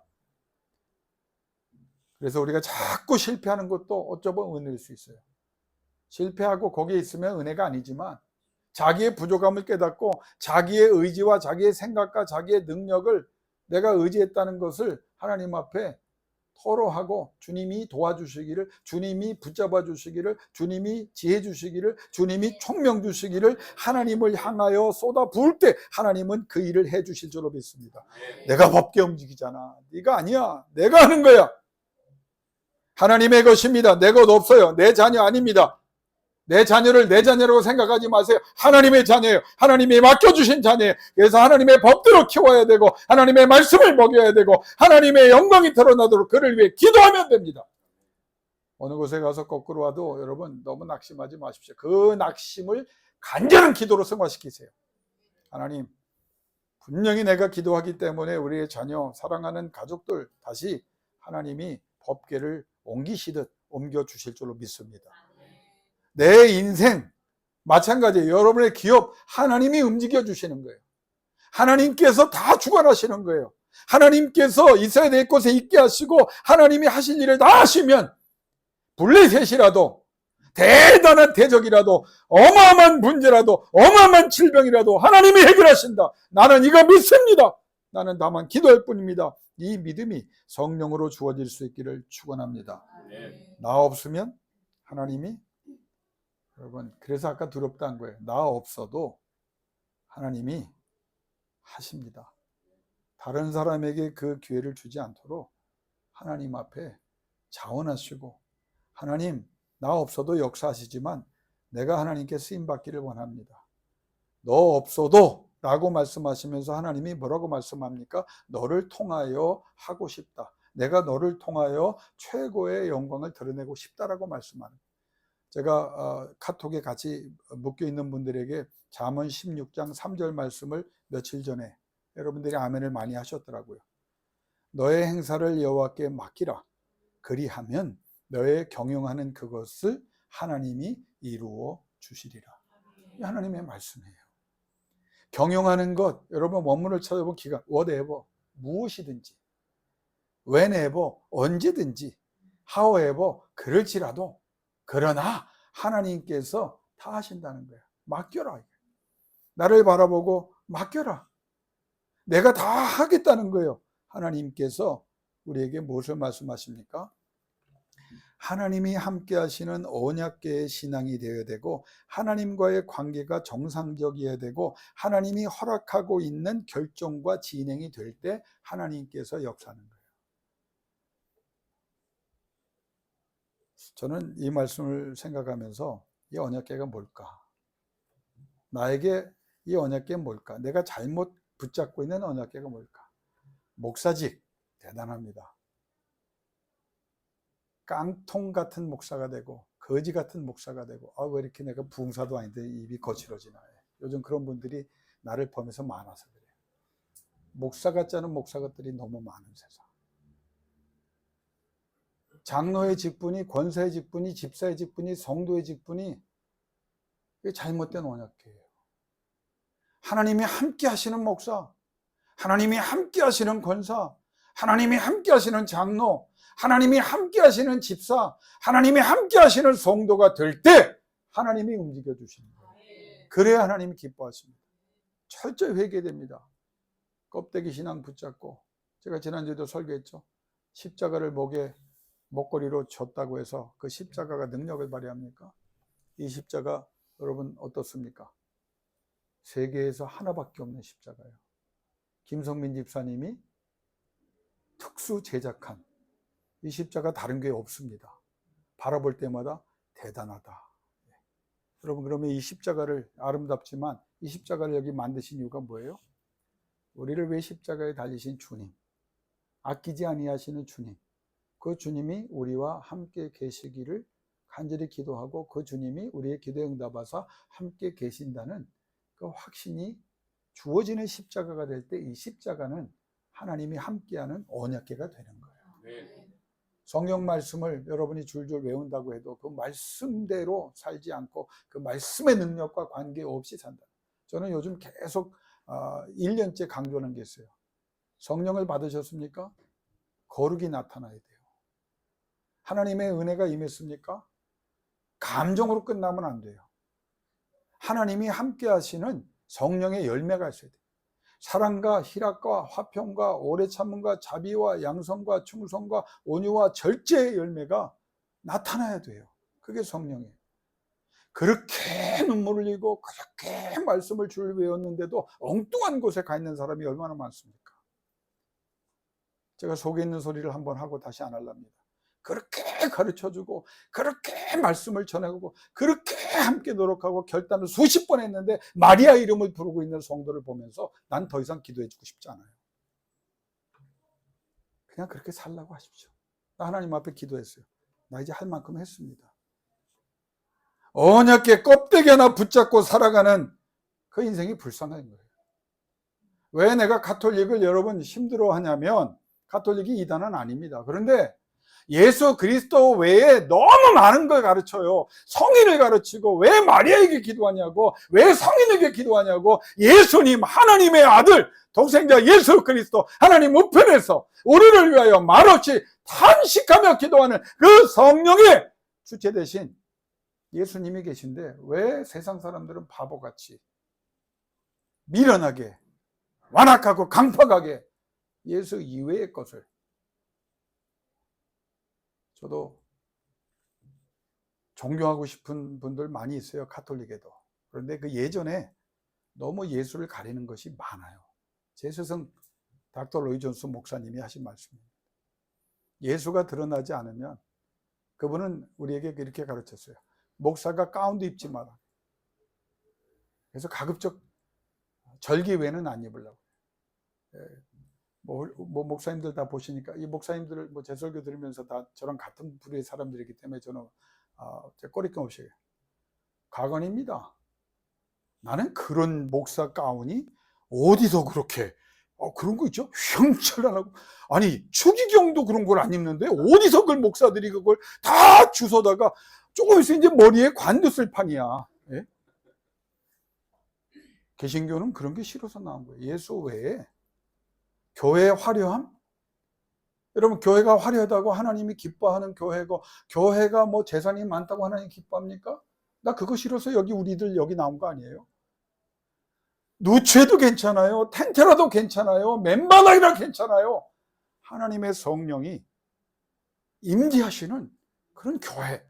Speaker 1: 그래서 우리가 자꾸 실패하는 것도 어쩌면 은혜일 수 있어요. 실패하고 거기에 있으면 은혜가 아니지만 자기의 부족함을 깨닫고 자기의 의지와 자기의 생각과 자기의 능력을 내가 의지했다는 것을 하나님 앞에 토로하고 주님이 도와주시기를, 주님이 붙잡아 주시기를, 주님이 지혜 주시기를, 주님이 총명 주시기를 하나님을 향하여 쏟아 부을 때 하나님은 그 일을 해 주실 줄로 믿습니다. 내가 법게 움직이잖아. 네가 아니야. 내가 하는 거야. 하나님의 것입니다. 내 것 없어요. 내 자녀 아닙니다. 내 자녀를 내 자녀라고 생각하지 마세요. 하나님의 자녀예요. 하나님이 맡겨주신 자녀예요. 그래서 하나님의 법대로 키워야 되고 하나님의 말씀을 먹여야 되고 하나님의 영광이 드러나도록 그를 위해 기도하면 됩니다. 어느 곳에 가서 거꾸로 와도 여러분 너무 낙심하지 마십시오. 그 낙심을 간절한 기도로 승화시키세요. 하나님, 분명히 내가 기도하기 때문에 우리의 자녀, 사랑하는 가족들 다시 하나님이 법궤를 옮기시듯 옮겨주실 줄로 믿습니다. 내 인생 마찬가지예요. 여러분의 기업 하나님이 움직여 주시는 거예요. 하나님께서 다 주관하시는 거예요. 하나님께서 있어야 될 곳에 있게 하시고 하나님이 하실 일을 다 하시면 블레셋이라도 대단한 대적이라도 어마어마한 문제라도 어마어마한 질병이라도 하나님이 해결하신다. 나는 이거 믿습니다. 나는 다만 기도할 뿐입니다. 이 믿음이 성령으로 주어질 수 있기를 축원합니다. 나 없으면 하나님이, 여러분, 그래서 아까 두렵다는 거예요. 나 없어도 하나님이 하십니다. 다른 사람에게 그 기회를 주지 않도록 하나님 앞에 자원하시고, 하나님, 나 없어도 역사하시지만 내가 하나님께 쓰임받기를 원합니다. 너 없어도 라고 말씀하시면서 하나님이 뭐라고 말씀합니까? 너를 통하여 하고 싶다. 내가 너를 통하여 최고의 영광을 드러내고 싶다라고 말씀하는 거예요. 제가 카톡에 같이 묶여 있는 분들에게 잠언 16장 3절 말씀을 며칠 전에 여러분들이 아멘을 많이 하셨더라고요. 너의 행사를 여호와께 맡기라. 그리하면 너의 경영하는 그것을 하나님이 이루어 주시리라. 이 하나님의 말씀이에요. 경영하는 것, 여러분 원문을 찾아보면 기가 whatever, 무엇이든지, whenever, 언제든지, however, 그럴지라도, 그러나 하나님께서 다 하신다는 거예요. 맡겨라. 나를 바라보고 맡겨라. 내가 다 하겠다는 거예요. 하나님께서 우리에게 무엇을 말씀하십니까? 하나님이 함께 하시는 언약궤의 신앙이 되어야 되고 하나님과의 관계가 정상적이어야 되고 하나님이 허락하고 있는 결정과 진행이 될 때 하나님께서 역사하는 거예요. 저는 이 말씀을 생각하면서 이 언약궤가 뭘까? 나에게 이 언약궤는 뭘까? 내가 잘못 붙잡고 있는 언약궤가 뭘까? 목사직 대단합니다. 깡통 같은 목사가 되고 거지 같은 목사가 되고 왜 이렇게 내가 부흥사도 아닌데 입이 거칠어지나. 요즘 그런 분들이 나를 보면서 많아서 그래요. 목사 같지 않은 목사들이 너무 많은 세상. 장로의 직분이, 권사의 직분이, 집사의 직분이, 성도의 직분이 이게 잘못된 언약궤예요. 하나님이 함께 하시는 목사, 하나님이 함께 하시는 권사, 하나님이 함께 하시는 장로, 하나님이 함께 하시는 집사, 하나님이 함께 하시는 성도가 될 때 하나님이 움직여 주시는 거예요. 그래야 하나님이 기뻐하십니다. 철저히 회개됩니다. 껍데기 신앙 붙잡고, 제가 지난주에도 설교했죠. 십자가를 목에 목걸이로 줬다고 해서 그 십자가가 능력을 발휘합니까? 이 십자가 여러분 어떻습니까? 세계에서 하나밖에 없는 십자가예요. 김성민 집사님이 특수 제작한 이 십자가 다른 게 없습니다. 바라볼 때마다 대단하다. 여러분, 그러면 이 십자가를, 아름답지만 이 십자가를 여기 만드신 이유가 뭐예요? 우리를 왜 십자가에 달리신 주님, 아끼지 아니하시는 주님, 그 주님이 우리와 함께 계시기를 간절히 기도하고 그 주님이 우리의 기도에 응답하사 함께 계신다는 그 확신이 주어지는 십자가가 될 때, 이 십자가는 하나님이 함께하는 언약궤가 되는 거예요. 네. 성경 말씀을 여러분이 줄줄 외운다고 해도 그 말씀대로 살지 않고 그 말씀의 능력과 관계없이 산다. 저는 요즘 계속 1년째 강조하는 게 있어요. 성령을 받으셨습니까? 거룩이 나타나야 돼요. 하나님의 은혜가 임했습니까? 감정으로 끝나면 안 돼요. 하나님이 함께 하시는 성령의 열매가 있어야 돼요. 사랑과 희락과 화평과 오래 참음과 자비와 양성과 충성과 온유와 절제의 열매가 나타나야 돼요. 그게 성령이에요. 그렇게 눈물을 흘리고 그렇게 말씀을 줄 외웠는데도 엉뚱한 곳에 가 있는 사람이 얼마나 많습니까? 제가 속에 있는 소리를 한번 하고 다시 안 하랍니다. 그렇게 가르쳐주고 그렇게 말씀을 전하고 그렇게 함께 노력하고 결단을 수십 번 했는데 마리아 이름을 부르고 있는 성도를 보면서 난 더 이상 기도해주고 싶지 않아요. 그냥 그렇게 살라고 하십시오. 나 하나님 앞에 기도했어요. 나 이제 할 만큼 했습니다. 언약궤 껍데기 하나 붙잡고 살아가는 그 인생이 불쌍한 거예요. 왜 내가 가톨릭을 여러분 힘들어하냐면 가톨릭이 이단은 아닙니다. 그런데 예수 그리스도 외에 너무 많은 걸 가르쳐요. 성인을 가르치고 왜 마리아에게 기도하냐고, 왜 성인에게 기도하냐고, 예수님 하나님의 아들 독생자 예수 그리스도 하나님 우편에서 우리를 위하여 말없이 탄식하며 기도하는 그 성령의 주체 대신 예수님이 계신데 왜 세상 사람들은 바보같이 미련하게 완악하고 강팍하게 예수 이외의 것을. 저도 존경하고 싶은 분들 많이 있어요, 가톨릭에도. 그런데 그 예전에 너무 예수를 가리는 것이 많아요. 제 스승 닥터 로이 존스 목사님이 하신 말씀입니다. 예수가 드러나지 않으면 그분은 우리에게 이렇게 가르쳤어요. 목사가 가운도 입지 마라. 그래서 가급적 절기 외에는 안 입으려고. 뭐 목사님들 다 보시니까 이 목사님들 제 설교 들으면서 다 저랑 같은 부류의 사람들이기 때문에 저는 꼬리낌 없이 가관입니다. 나는 그런 목사 가운이 어디서 그렇게 그런 거 있죠? 흉철 안 하고, 아니 추기경도 그런 걸 안 입는데 어디서 그걸 목사들이 그걸 다 주워다가 조금 있으면 이제 머리에 관도 쓸 판이야. 예? 개신교는 그런 게 싫어서 나온 거예요. 예수 외에 교회의 화려함? 여러분, 교회가 화려하다고 하나님이 기뻐하는 교회고, 교회가 뭐 재산이 많다고 하나님이 기뻐합니까? 나 그거 싫어서 우리들 여기 나온 거 아니에요? 누추해도 괜찮아요. 텐트라도 괜찮아요. 맨바닥이라 괜찮아요. 하나님의 성령이 임재하시는 그런 교회,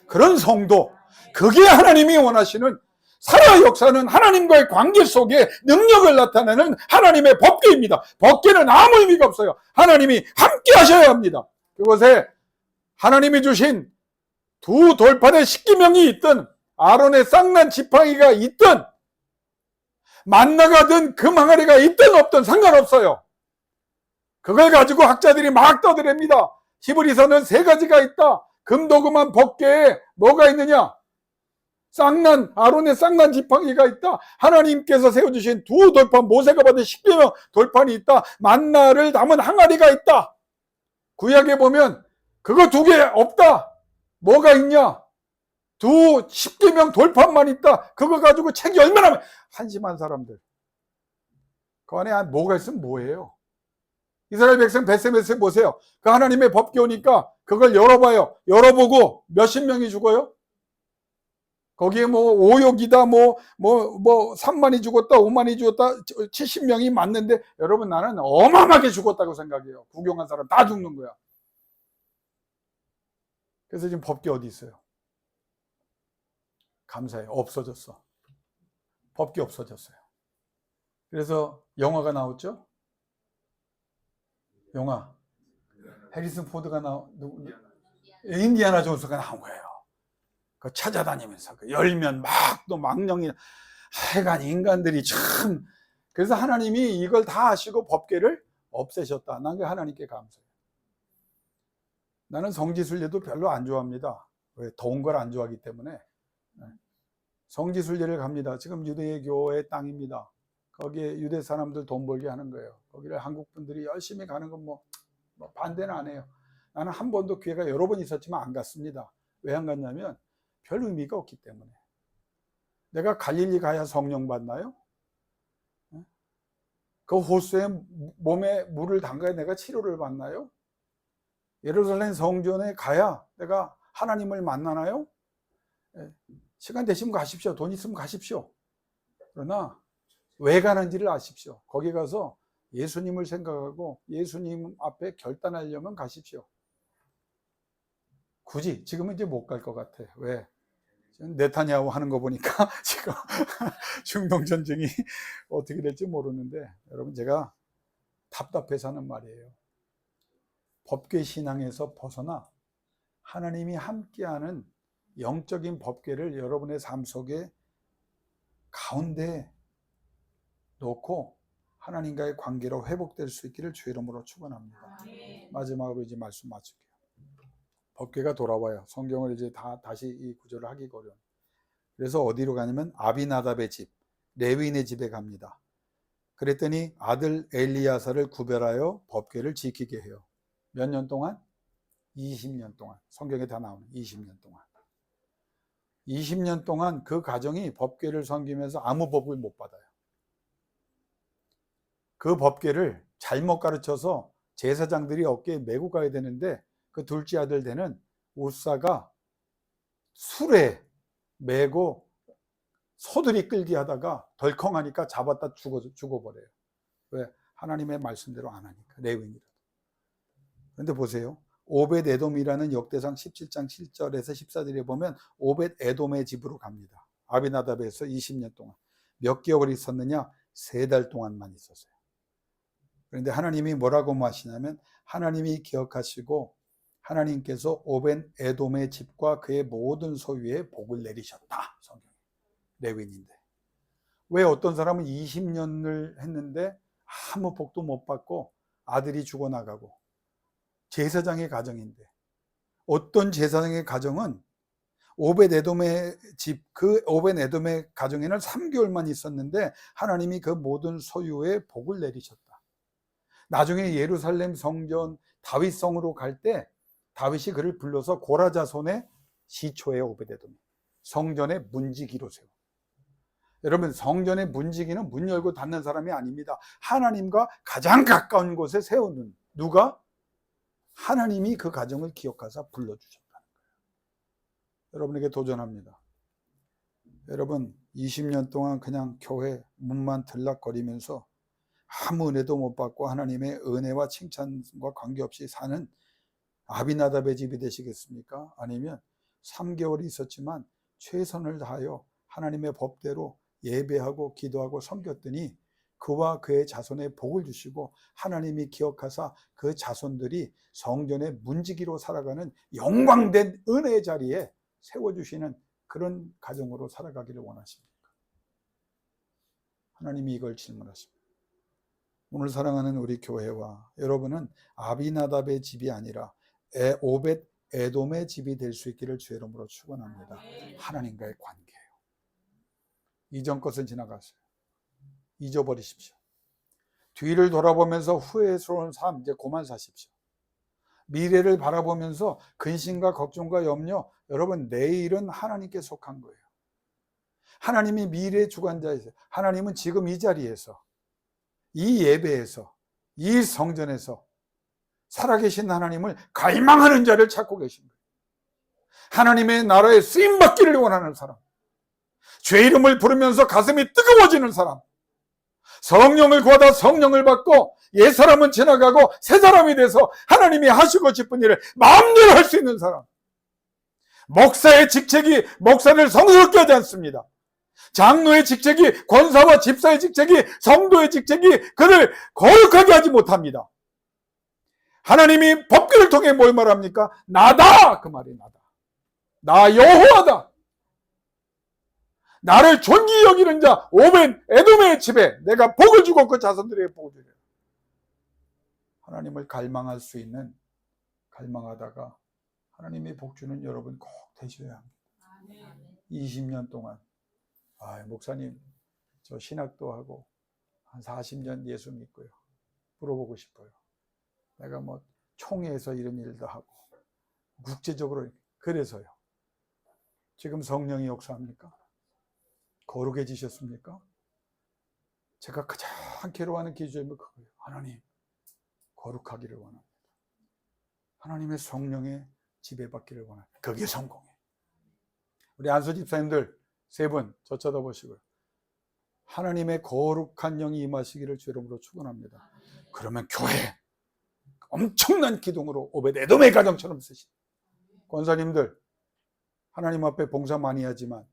Speaker 1: 그런 성도, 그게 하나님이 원하시는 살아 역사는 하나님과의 관계 속에 능력을 나타내는 하나님의 법궤입니다. 법궤는 아무 의미가 없어요. 하나님이 함께 하셔야 합니다. 그곳에 하나님이 주신 두 돌판에 십계명이 있든 아론의 쌍난 지팡이가 있든 만나가 든 금 항아리가 있든 없든 상관없어요. 그걸 가지고 학자들이 막 떠들입니다. 히브리서는 세 가지가 있다. 금도금한 법궤에 뭐가 있느냐? 아론의 쌍난 지팡이가 있다. 하나님께서 세워주신 두 돌판, 모세가 받은 십계명 돌판이 있다. 만나를 담은 항아리가 있다. 구약에 보면 그거 두 개 없다. 뭐가 있냐? 두 십계명 돌판만 있다. 그거 가지고 책이 얼마나 많아. 한심한 사람들. 그 안에 뭐가 있으면 뭐예요? 이스라엘 백성 벳세메스에 보세요. 그 하나님의 법궤 오니까 그걸 열어봐요. 열어보고 몇십 명이 죽어요? 거기에 뭐 5억이다, 3만이 죽었다, 5만이 죽었다, 70명이 맞는데, 여러분 나는 어마어마하게 죽었다고 생각해요. 구경한 사람 다 죽는 거야. 그래서 지금 법궤 어디 있어요? 감사해요. 없어졌어. 법궤 없어졌어요. 그래서 영화가 나왔죠? 영화. 해리슨 포드가 인디아나 존스가 나온 거예요. 그 찾아다니면서 그 열면 막 또 망령이 하여간 인간들이 참. 그래서 하나님이 이걸 다 아시고 법궤를 없애셨다. 난 그 하나님께 감사해요. 나는 성지순례도 별로 안 좋아합니다. 왜? 더운 걸 안 좋아하기 때문에. 성지순례를 갑니다. 지금 유대교의 땅입니다. 거기에 유대 사람들 돈 벌게 하는 거예요. 거기를 한국 분들이 열심히 가는 건 뭐 반대는 안 해요. 나는 한 번도 기회가 여러 번 있었지만 안 갔습니다. 왜 안 갔냐면 별 의미가 없기 때문에. 내가 갈릴리 가야 성령 받나요? 그 호수에 몸에 물을 담가야 내가 치료를 받나요? 예루살렘 성전에 가야 내가 하나님을 만나나요? 시간 되시면 가십시오. 돈 있으면 가십시오. 그러나 왜 가는지를 아십시오. 거기 가서 예수님을 생각하고 예수님 앞에 결단하려면 가십시오. 굳이 지금은 이제 못 갈 것 같아. 왜? 네타냐후 하는 거 보니까 지금 중동 전쟁이 어떻게 될지 모르는데, 여러분 제가 답답해서 하는 말이에요. 법궤 신앙에서 벗어나 하나님이 함께하는 영적인 법궤를 여러분의 삶 속에 가운데 놓고 하나님과의 관계로 회복될 수 있기를 주의 이름으로 축원합니다. 마지막으로 이제 말씀 마칠게요. 법궤가 돌아와요. 성경을 이제 다시 이 구절을 하기 어려운. 그래서 어디로 가냐면 아비나답의 집, 레위인의 집에 갑니다. 그랬더니 아들 엘리야사를 구별하여 법궤를 지키게 해요. 몇 년 동안? 20년 동안. 성경에 다 나오는 20년 동안. 20년 동안 그 가정이 법궤를 섬기면서 아무 법을 못 받아요. 그 법궤를 잘못 가르쳐서 제사장들이 어깨에 메고 가야 되는데, 그 둘째 아들 되는 우사가 술에 메고 소들이 끌기 하다가 덜컹하니까 잡았다 죽어버려요. 왜? 하나님의 말씀대로 안 하니까. 레위인이라도. 그런데 보세요. 오벳 에돔이라는 역대상 17장 7절에서 14절에 보면 오벳 에돔의 집으로 갑니다. 아비나답에서 20년 동안. 몇 개월 있었느냐? 3달 동안만 있었어요. 그런데 하나님이 뭐라고 하시냐면, 하나님이 기억하시고 하나님께서 오벳 에돔의 집과 그의 모든 소유에 복을 내리셨다. 성경에. 레위인인데. 왜 어떤 사람은 20년을 했는데 아무 복도 못 받고 아들이 죽어나가고, 제사장의 가정인데, 어떤 제사장의 가정은 오벳 에돔의 집, 그 오벳 에돔의 가정에는 3개월만 있었는데 하나님이 그 모든 소유에 복을 내리셨다. 나중에 예루살렘 성전 다윗성으로 갈 때 다윗이 그를 불러서 고라자손의 시초에 오벳 에돔이 성전의 문지기로 세워. 여러분, 성전의 문지기는 문 열고 닫는 사람이 아닙니다. 하나님과 가장 가까운 곳에 세우는, 누가? 하나님이 그 가정을 기억하사 불러주셨다는 거예요. 여러분에게 도전합니다. 여러분, 20년 동안 그냥 교회 문만 들락거리면서 아무 은혜도 못 받고 하나님의 은혜와 칭찬과 관계없이 사는 아비나답의 집이 되시겠습니까? 아니면 3개월이 있었지만 최선을 다하여 하나님의 법대로 예배하고 기도하고 섬겼더니 그와 그의 자손에 복을 주시고 하나님이 기억하사 그 자손들이 성전의 문지기로 살아가는 영광된 은혜의 자리에 세워주시는 그런 가정으로 살아가기를 원하십니까? 하나님이 이걸 질문하십니다. 오늘 사랑하는 우리 교회와 여러분은 아비나답의 집이 아니라 오벳 에돔의 집이 될 수 있기를 주의 이름으로 축원합니다. 하나님과의 관계예요. 이전 것은 지나갔어요. 잊어버리십시오. 뒤를 돌아보면서 후회스러운 삶 이제 그만 사십시오. 미래를 바라보면서 근심과 걱정과 염려, 여러분 내일은 하나님께 속한 거예요. 하나님이 미래의 주관자이세요. 하나님은 지금 이 자리에서, 이 예배에서, 이 성전에서 살아계신 하나님을 갈망하는 자를 찾고 계신 거예요. 하나님의 나라에 쓰임받기를 원하는 사람, 죄 이름을 부르면서 가슴이 뜨거워지는 사람, 성령을 구하다 성령을 받고 옛 사람은 지나가고 새 사람이 돼서 하나님이 하시고 싶은 일을 마음대로 할 수 있는 사람. 목사의 직책이 목사를 성스럽게 하지 않습니다. 장로의 직책이, 권사와 집사의 직책이, 성도의 직책이 그를 거룩하게 하지 못합니다. 하나님이 법궤를 통해 뭘 말합니까? 나다! 그 말이 나다. 나 여호와다. 나를 존귀 여기는 자 오벤 에돔의 집에 내가 복을 주고 그 자손들에게 복을 주리라. 하나님을 갈망할 수 있는, 갈망하다가 하나님이 복 주는 여러분 꼭 되셔야 합니다. 20년 동안 목사님 저 신학도 하고 한 40년 예수 믿고요. 물어보고 싶어요. 내가 뭐 총회에서 이런 일도 하고 국제적으로 그래서요. 지금 성령이 역사합니까? 거룩해지셨습니까? 제가 가장 괴로워하는 기준이 그거예요. 하나님 거룩하기를 원합니다. 하나님의 성령의 지배받기를 원합니다. 그게 성공이에요. 우리 안수 집사님들 세 분 저 쳐다보시고요. 하나님의 거룩한 영이 임하시기를 주 이름으로 축원합니다. 그러면 교회 엄청난 기둥으로 오벳 에돔의 가정처럼 쓰시. 권사님들 하나님 앞에 봉사 많이 하지만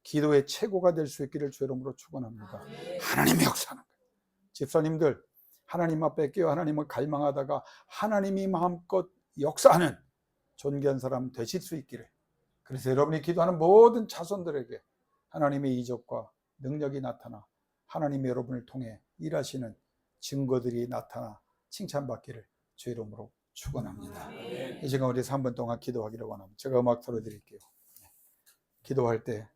Speaker 1: 기도의 최고가 될 수 있기를 주 이름으로 축원합니다. 하나님의 역사는 거예요. 집사님들 하나님 앞에 끼어 하나님을 갈망하다가 하나님이 마음껏 역사하는 존귀한 사람 되실 수 있기를. 그래서 여러분이 기도하는 모든 자손들에게 하나님의 이적과 능력이 나타나 하나님이 여러분을 통해 일하시는 증거들이 나타나 칭찬받기를 주 이름으로 축원합니다. 이 시간 우리 3분 동안 기도하기를 원합니다. 제가 음악 틀어드릴게요. 기도할 때